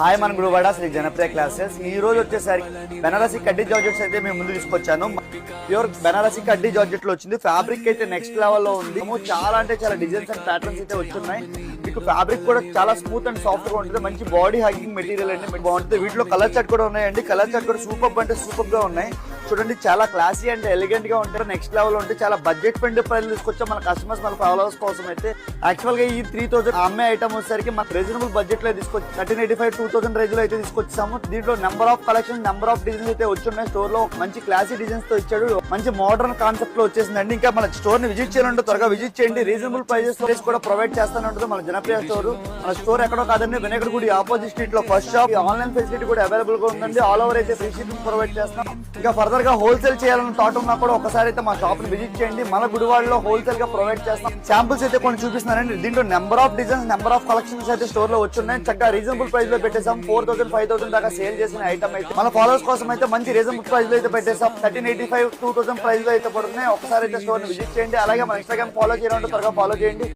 Hi మన గురువాడ Shri Janapriya classes. ఈ రోజు వచ్చేసరికి బెనారసి కడ్డీ జార్జెట్స్ అయితే మేము ముందు తీసుకొచ్చాను. ప్యూర్ బెనారసి కడ్డీ జార్జెట్ లో వచ్చింది. ఫ్యాబ్రిక్ అయితే నెక్స్ట్ లెవెల్ లో ఉంది. చాలా అంటే చాలా డిజైన్స్ అండ్ ప్యాటర్న్స్ అయితే వచ్చున్నాయి. మీకు ఫ్యాబ్రిక్ కూడా చాలా స్మూత్ అండ్ సాఫ్ట్ గా ఉంటుంది. మంచి బాడీ హగ్గింగ్ మెటీరియల్ అండి, మీకు బాగుంటుంది. వీటిలో కలర్ చార్ట్ కూడా ఉన్నాయండి. కలర్ చార్ట్ కూడా సూపర్ అంటే సూపర్ గా ఉన్నాయి. చూడండి చాలా క్లాసీ అండ్ ఎలిగెంట్ గా ఉంటారు. నెక్స్ట్ లెవెల్ ఉంటే చాలా బడ్జెట్ ఫ్రెండ్లీ ప్రైస్ తీసుకొచ్చాం మన కస్టమర్స్ మన ఫాలోవర్స్ కోసం అయితే. యాక్చువల్ గా ఈ 3000 అమ్మే ఐటమ్ వచ్చేసరికి మనకు రీజనబుల్ బడ్జెట్ లో తీసుకొచ్చి 1385 2000 రేంజ్ లో అయితే తీసుకొచ్చాము. దీంట్లో number of collection number of designs అయితే వచ్చున్నాయి. స్టోర్ లో మంచి క్లాసీ డిజైన్స్ తో ఇచ్చాడు. మంచి మోడర్న్ కాన్సెప్ట్ లో వచ్చేసిందండి. ఇంకా మన స్టోర్ ని విజిట్ చేయాలంటే త్వరగా విజిట్ చేయండి. రీజనబుల్ ప్రైజెస్ కూడా ప్రొవైడ్ చేస్తానే ఉంటుంది మన జనప్రియ స్టోర్. మన స్టోర్ ఎక్కడో కాదండి, వినాయకుడి గుడి ఆపోజిట్ స్ట్రీట్ లో ఫస్ట్ షాప్. ఆన్లైన్ ఫెసిలిటీ కూడా అవైలబుల్ గా ఉందండి. ఆల్ ఓవర్ అయితే ఫ్రీ షిప్పింగ్ ప్రొవైడ్ చేస్తాం. ఇంకా ఫర్దర్ గా హోల్సేల్ చేయాలని థాట్ ఉన్నా కూడా ఒకసారి అయితే మా షాప్ ని విజిట్ చేయండి. మన గుడివాడలో హోల్సేల్ గా ప్రొవైడ్ చేస్తాం. శాంపుల్స్ అయితే కొన్ని చూపిస్తున్నారండి. దీంట్లో number of designs number of collections అయితే స్టోర్ లో వచ్చున్నాయి. చక్కగా రీజనబుల్ ప్రైస్ లో పెట్టేసాం. 4000 5000 దాకా సేల్ చేసిన ఐటమ్ అయితే మన ఫాలోవర్స్ కోసం అయితే మంచి రీజనబుల్ ప్రైస్ లో అయితే పెట్టేసాం. 1385 2000 ప్రైస్ లో అయితే పడుతున్నాయి. ఒకసారి అయితే స్టోర్ ని విజిట్ చేయండి. అలాగే మన ఇన్స్టాగ్రామ్ ఫాలో చేయాలంటే త్వరగా ఫాలో చేయండి.